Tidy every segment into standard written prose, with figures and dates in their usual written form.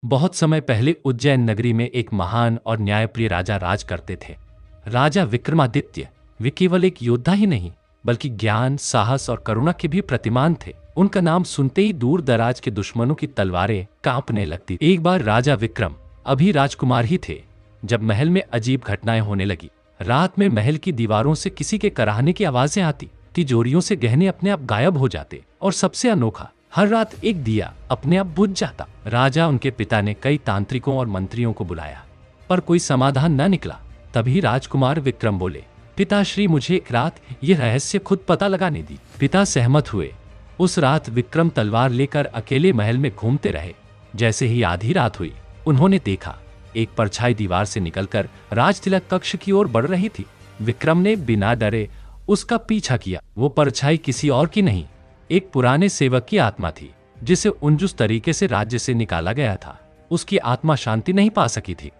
बहुत समय पहले उज्जैन नगरी में एक महान और न्यायप्रिय राजा राज करते थे। राजा विक्रमादित्य वे केवल एक योद्धा ही नहीं बल्कि ज्ञान, साहस और करुणा के भी प्रतिमान थे। उनका नाम सुनते ही दूर दराज के दुश्मनों की तलवारें कांपने लगती। एक बार राजा विक्रम अभी राजकुमार ही थे जब महल में अजीब घटनाएं होने लगी। रात में महल की दीवारों से किसी के कराहने की आवाजें आती, तिजोरियों से गहने अपने आप गायब हो जाते और सबसे अनोखा, हर रात एक दिया अपने आप बुझ जाता। राजा उनके पिता ने कई तांत्रिकों और मंत्रियों को बुलाया पर कोई समाधान न निकला। तभी राजकुमार विक्रम बोले, पिताश्री, मुझे एक रात ये रहस्य खुद पता लगाने दी। पिता सहमत हुए। उस रात विक्रम तलवार लेकर अकेले महल में घूमते रहे। जैसे ही आधी रात हुई उन्होंने देखा एक परछाई दीवार से निकलकर राजतिलक कक्ष की ओर बढ़ रही थी। विक्रम ने बिना डरे उसका पीछा किया। वो परछाई किसी और की नहीं, एक पुराने सेवक की आत्मा थी जिसे उनजुस तरीके से राज्य से निकाला गया था। उसकी आत्मा शांति नहीं पा सकी थी।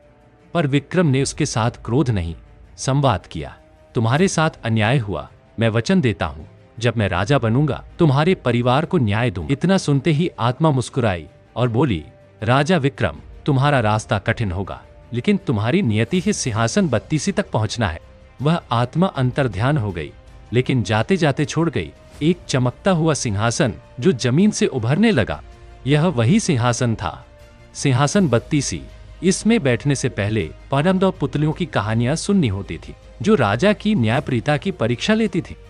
पर विक्रम ने उसके साथ क्रोध नहीं, संवाद किया। तुम्हारे साथ अन्याय हुआ, मैं वचन देता हूँ जब मैं राजा बनूंगा तुम्हारे परिवार को न्याय दूं। इतना सुनते ही आत्मा मुस्कुराई और बोली, राजा विक्रम, तुम्हारा रास्ता कठिन होगा लेकिन तुम्हारी नियति ही सिंहासन 32 तक पहुंचना है। वह आत्मा अंतर्ध्यान हो गई लेकिन जाते जाते छोड़ गई एक चमकता हुआ सिंहासन जो जमीन से उभरने लगा। यह वही सिंहासन था, सिंहासन 32। इसमें बैठने से पहले परम दो पुतलियों की कहानियां सुननी होती थी जो राजा की न्यायप्रियता की परीक्षा लेती थी।